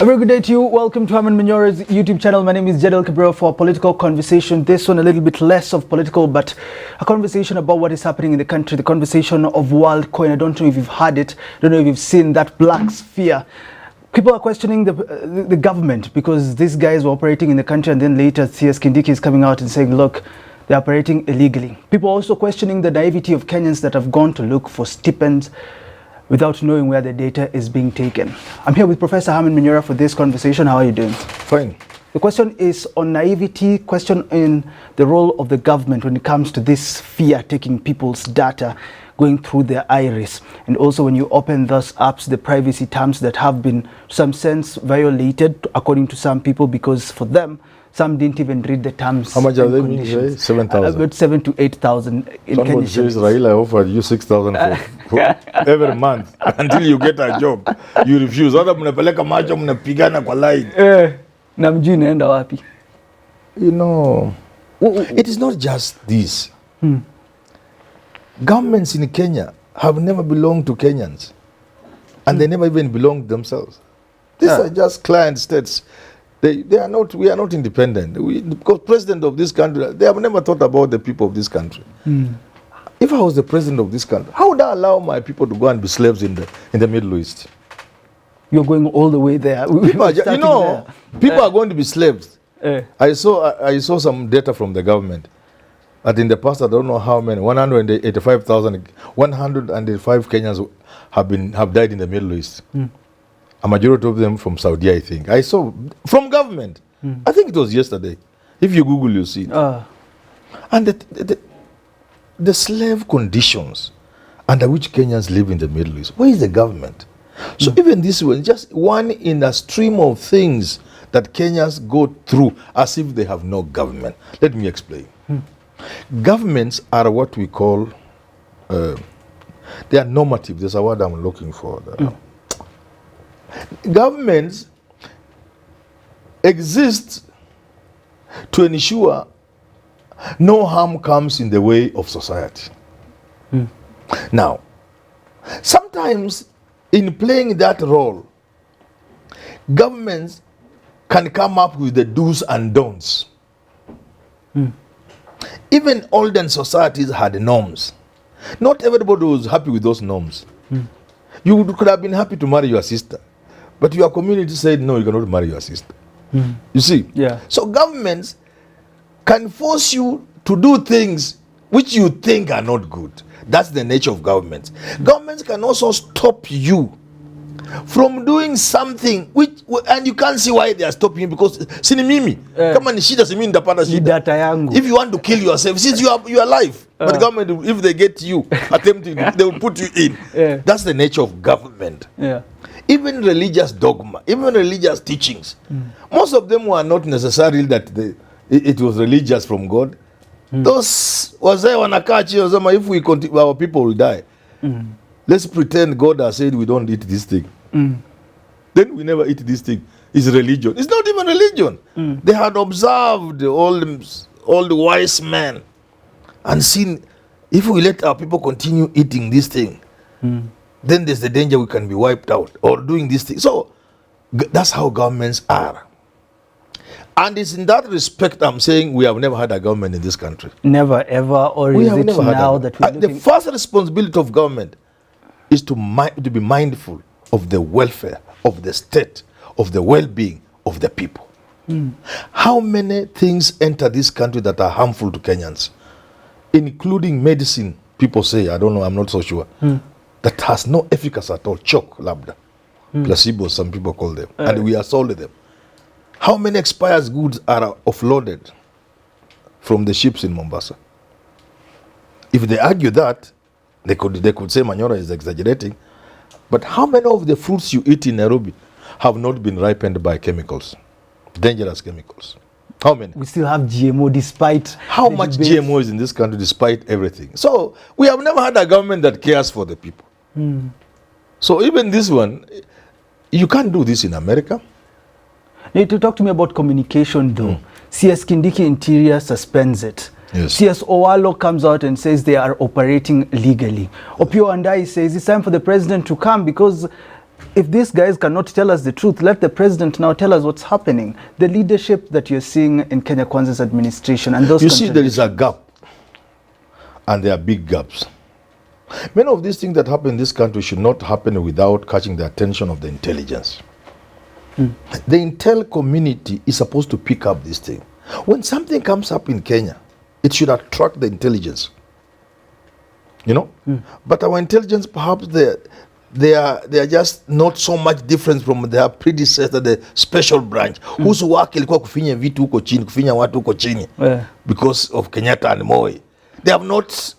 A very good day to you. Welcome to Herman Manyora's YouTube channel. My name is Jadel Cabrera for a political conversation. This one a little bit less of political, but a conversation about what is happening in the country. The conversation of WorldCoin. I don't know if you've heard it. I don't know if you've seen that black sphere. People are questioning the government because these guys were operating in the country, and then later CS Kindiki is coming out and saying, look, they're operating illegally. People are also questioning the naivety of Kenyans that have gone to look for stipends without knowing where the data is being taken. I'm here with Professor Herman Manyora for this conversation. How are you doing? Fine. The question is on naivety, question in the role of the government when it comes to this fear taking people's data, going through their iris. And also when you open those apps, the privacy terms that have been, to some sense, violated, according to some people, because for them, some didn't even read the terms. How much are they being paid? 7,000? About 7,000 to 8,000 in Kenya. Somebody says Raila offered you 6,000 for every month until you get a job. You refuse. Other mnapeleka macho mnapigana kwa line. Na mjini naenda wapi? You know, it is not just this. Governments in Kenya have never belonged to Kenyans. And they never even belonged themselves. These are just client states. They are not, we are not independent. Because president of this country, they have never thought about the people of this country. If I was the president of this country, how would I allow my people to go and be slaves in the Middle East? You're going all the way there. People are going to be slaves. I saw some data from the government that in the past, I don't know how many, 185 Kenyans have died in the Middle East. A majority of them from Saudi, I think. I saw from government. I think it was yesterday. If you Google, you see it. And the slave conditions under which Kenyans live in the Middle East. Where is the government? So even this one, just one in a stream of things that Kenyans go through as if they have no government. Let me explain. Governments are what we call, they are normative. There's a word I'm looking for. Governments exist to ensure no harm comes in the way of society. Now, sometimes in playing that role, governments can come up with the do's and don'ts. Even olden societies had norms. Not everybody was happy with those norms. You could have been happy to marry your sister, but your community said, no, you cannot marry your sister. You see? Yeah. So governments can force you to do things which you think are not good. That's the nature of governments. Governments can also stop you from doing something which, and you can't see why they are stopping you, because sini mimi kama ni shida simi ndapata shida. If you want to kill yourself, since you are alive, but government, if they get you attempting, they will put you in. That's the nature of government. Even religious dogma, even religious teachings, most of them were not necessarily that it was religious from God. Those wazee wanakaa chini wasema, if we continue, our people will die. Let's pretend God has said we don't eat this thing. Then we never eat this thing. It's religion. It's not even religion. They had observed all the wise men and seen, if we let our people continue eating this thing, then there's the danger we can be wiped out, or doing this thing. So that's how governments are. And it's in that respect I'm saying we have never had a government in this country. Never, ever, or is it now that we're the first responsibility of government is to be mindful of the welfare of the state, of the well-being of the people. How many things enter this country that are harmful to Kenyans, including medicine, people say, I don't know, I'm not so sure, that has no efficacy at all, choke, labda, placebo, some people call them, and we are sold them. How many expired goods are offloaded from the ships in Mombasa? If they argue that, they could say Manyora is exaggerating. But how many of the fruits you eat in Nairobi have not been ripened by chemicals, dangerous chemicals? How many? We still have GMO despite how much GMO is in this country, despite everything. So we have never had a government that cares for the people. So even this one, you can't do this in America. You to talk to me about communication though. CS Kindiki Interior suspends it. Yes. CS Owalo comes out and says they are operating legally. Opio Andai says it's time for the president to come because if these guys cannot tell us the truth, let the president now tell us what's happening. The leadership that you're seeing in Kenya Kwanza's administration and those... You see, there is a gap, and there are big gaps. Many of these things that happen in this country should not happen without catching the attention of the intelligence. The intel community is supposed to pick up this thing. When something comes up in Kenya, it should attract the intelligence. You know? But our intelligence, perhaps they are just not so much different from their predecessor, the special branch, whose work ilikuwa kufinya vitu huko chini, kufinya watu huko chini, because of Kenyatta and Moi. They have not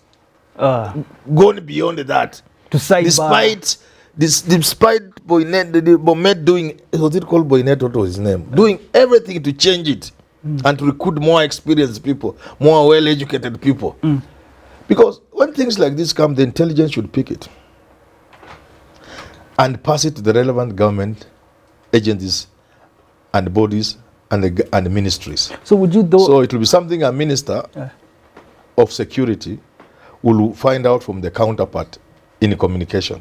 gone beyond that. To cyber. Despite Boynet doing, was it called Boynet? What was his name? Doing everything to change it and to recruit more experienced people, more well-educated people. Because when things like this come, the intelligence should pick it and pass it to the relevant government agencies and bodies and the ministries. So would you So it will be something a minister of security will find out from the counterpart in communication.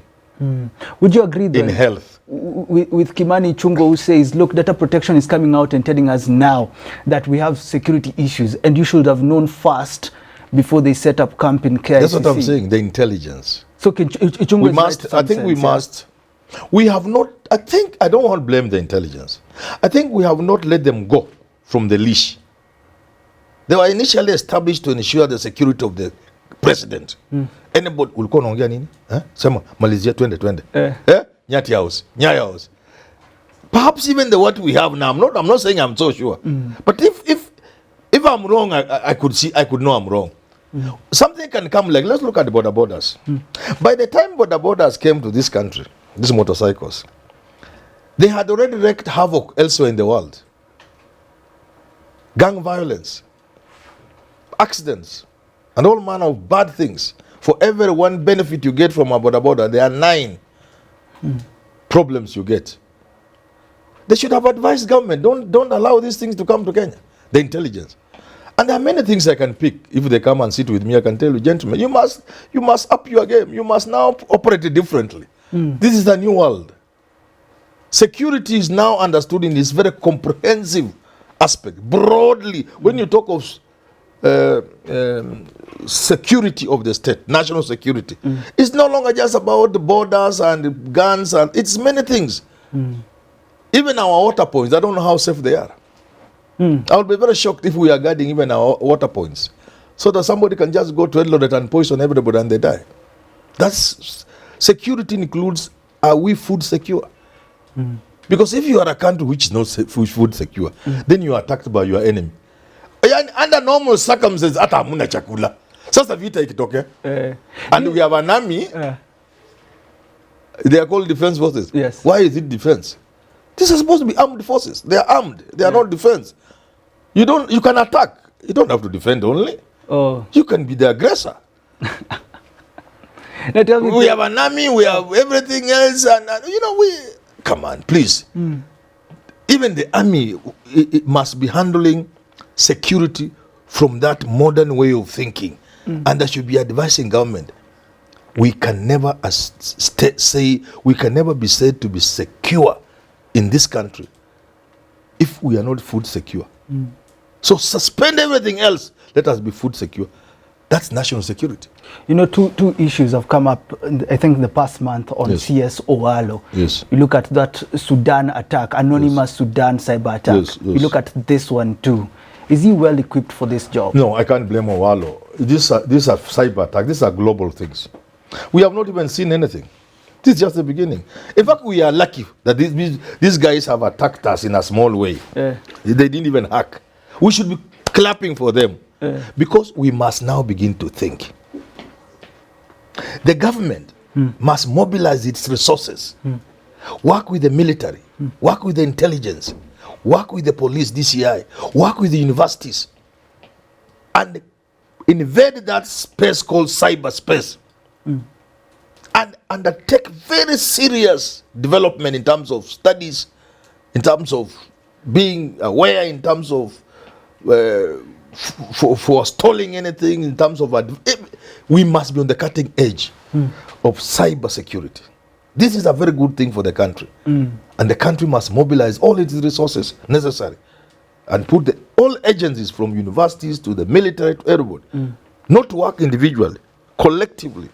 Would you agree that in health with Kimani Chungo, who says, look, data protection is coming out and telling us now that we have security issues and you should have known first before they set up camp in KICC? That's what I'm saying, the intelligence. So Chungo we must, I think we must, we have not, I don't want to blame the intelligence. I think we have not let them go from the leash. They were initially established to ensure the security of the president. Anybody ulikuwa unaongea nini? Sema malizia twende. Nyati house, Nyaya house. Perhaps even the what we have now, I'm not saying I'm so sure. But if I'm wrong, I could know I'm wrong. Something can come like, let's look at the borders. By the time borders came to this country, these motorcycles, they had already wreaked havoc elsewhere in the world. Gang violence, accidents, and all manner of bad things. For every one benefit you get from a border, there are 9 problems you get. They should have advised government, don't allow these things to come to Kenya. The intelligence. And there are many things I can pick. If they come and sit with me, I can tell you, gentlemen, you must up your game. You must now operate differently. This is a new world. Security is now understood in this very comprehensive aspect. Broadly, when you talk of security of the state, national security, it's no longer just about the borders and the guns, and it's many things. Even our water points, I don't know how safe they are. I would be very shocked if we are guarding even our water points, so that somebody can just go to Eldoret and poison everybody and they die. That's security includes, are we food secure? Because if you are a country which is not food secure, then you are attacked by your enemy. Under normal circumstances, hata hamuna chakula. Sasa vita ikitokea, and we have an army, they are called defense forces. Yes. Why is it defense? These are supposed to be armed forces. They are armed. They are not defense. You can attack. You don't have to defend only. You can be the aggressor. We have an army, we have everything else, and come on, please. Even the army it must be handling security from that modern way of thinking, and that should be advising government. We can never we can never be said to be secure in this country if we are not food secure. So suspend everything else. Let us be food secure. That's national security. Two issues have come up, I think, in the past month on CS Owalo. Yes. You look at that Sudan attack, anonymous Sudan cyber attack. Yes. You look at this one too. Is he well equipped for this job? No, I can't blame Owalo. These are cyber attacks. These are global things. We have not even seen anything. This is just the beginning. In fact, we are lucky that these guys have attacked us in a small way. They didn't even hack. We should be clapping for them. Because we must now begin to think. The government must mobilize its resources, work with the military, work with the intelligence, work with the police, DCI, work with the universities, and invade that space called cyberspace, and undertake very serious development in terms of studies, in terms of being aware, in terms of for stalling anything, in terms of we must be on the cutting edge of cyber security. This is a very good thing for the country. And the country must mobilize all its resources necessary and put all agencies from universities to the military to everybody, not to work individually, collectively.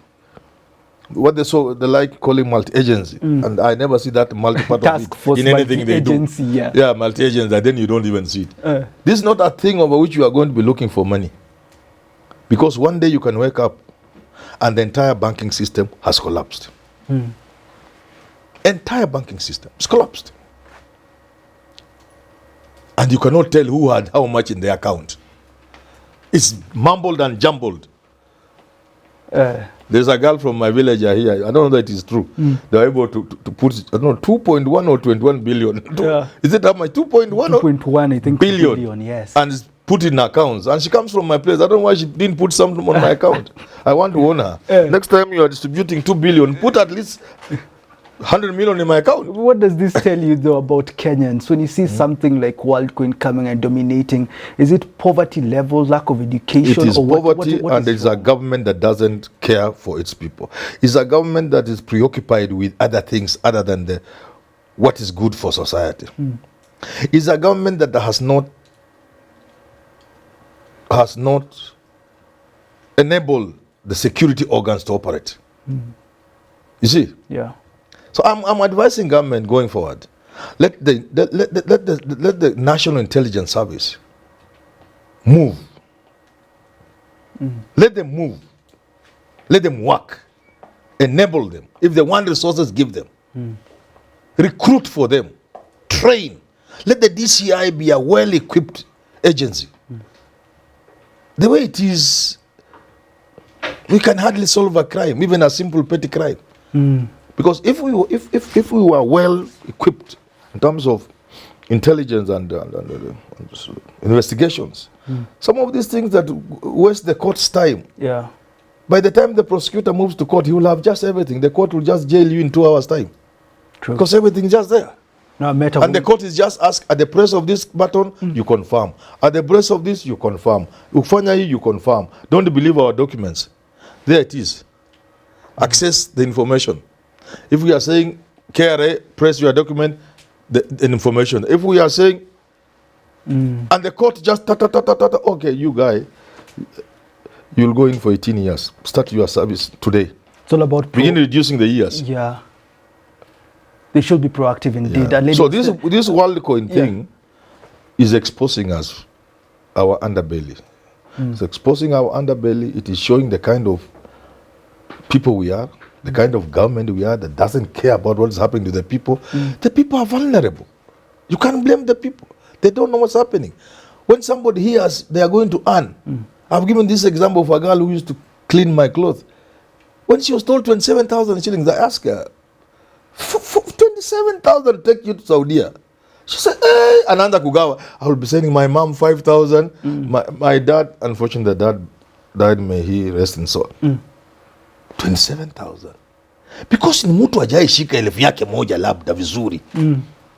What they like calling multi-agency, and I never see that multi-part of it in anything they do. Yeah, multi-agency, then you don't even see it. This is not a thing over which you are going to be looking for money, because one day you can wake up and the entire banking system has collapsed. Entire banking system is collapsed, and you cannot tell who had how much in their account. It's mumbled and jumbled. There's a girl from my village here. I don't know that it's true. They were able to put, I don't know, 2.1 or 21 billion. Is it how much? 2.1 2.1, I think. Billion, yes. And it's put in accounts. And she comes from my place. I don't know why she didn't put something on my account. I want to own her. Next time you are distributing 2 billion, put at least 100 million in my account. What does this tell you, though, about Kenyans? When you see something like WorldCoin coming and dominating, is it poverty level, lack of education? It is poverty, and it's a government that doesn't care for its people. It's a government that is preoccupied with other things other than what is good for society. It's a government that has not enabled the security organs to operate. You see? Yeah. So I'm advising government going forward. Let the National Intelligence Service move. Let them move. Let them work. Enable them. If they want resources, give them. Recruit for them. Train. Let the DCI be a well-equipped agency. The way it is, we can hardly solve a crime, even a simple petty crime. Because if we were well equipped in terms of intelligence and investigations, some of these things that waste the court's time. Yeah. By the time the prosecutor moves to court, he will have just everything. The court will just jail you in 2 hours' time. True. Because everything is just there. No, and the court is just asked, at the press of this button, you confirm. At the press of this, you confirm. You confirm. Don't believe our documents. There it is. Access the information. If we are saying KRA, press your document, the information. If we are saying, and the court just okay, you guy, you'll go in for 18 years. Start your service today. It's all about begin reducing the years. Yeah. They should be proactive indeed. Yeah. So this WorldCoin thing is exposing us, our underbelly. It's exposing our underbelly. It is showing the kind of people we are, the kind of government we are that doesn't care about what is happening to the people. The people are vulnerable. You can't blame the people. They don't know what's happening. When somebody hears they are going to earn, I've given this example of a girl who used to clean my clothes. When she was told 27,000 shillings, I asked her, 27,000 take you to Saudi. She said, hey, Ananda Kugawa, I will be sending my mom 5,000. My dad, unfortunately, the dad died, may he rest in soul. 27,000. Because ni mtu hajaishika elfu yake moja labda vizuri.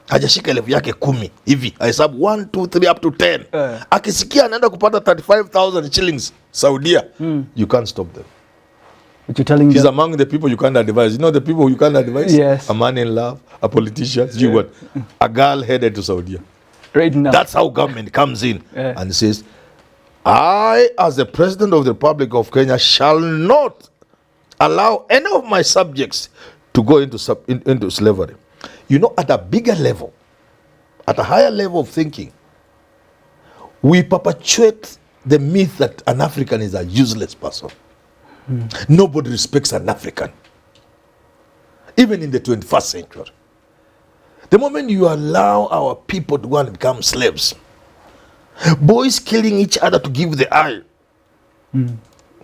Hajashika elfu yake 10 hivi. Hesabu 1, 2, 3 up to 10. Akisikia anaenda kupata 35,000 shillings Saudia. You can't stop them. But you're telling He's among the people you can't advise. You know the people you can't advise? Yes. A man in love, a politician, you what? A girl headed to Saudi. Right now. That's how government comes in and says, I, as the President of the Republic of Kenya, shall not allow any of my subjects to go into slavery. You know, at a bigger level, at a higher level of thinking, we perpetuate the myth that an African is a useless person. Nobody respects an African, even in the 21st century. The moment you allow our people to go and become slaves, boys killing each other to give the eye,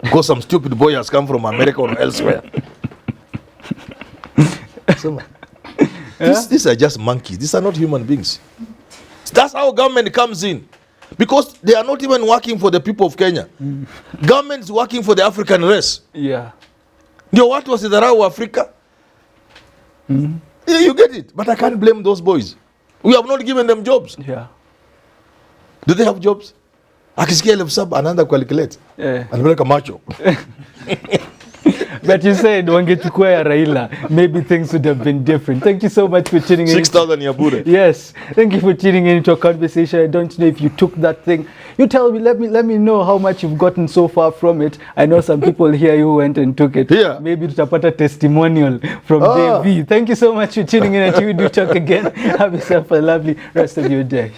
because some stupid boy has come from America or elsewhere. So, these are just monkeys. These are not human beings. That's how government comes in. Because they are not even working for the people of Kenya. Government is working for the African race. Yeah. Ndio watu wasidharau Afrika. You get it? But I can't blame those boys. We have not given them jobs. Yeah. Do they have jobs? Akisikia 7,000 anaanza calculate. Anapeleka macho. But you said wangechukua ya Raila, maybe things would have been different. Thank you so much for tuning in. 6,000 ya bure. Yes, thank you for tuning in to a conversation. I don't know if you took that thing. You tell me, let me know how much you've gotten so far from it. I know some people here who went and took it. Yeah. Maybe tutapata testimonial from Dave. Thank you so much for tuning in. Until we do talk again, have yourself a lovely rest of your day.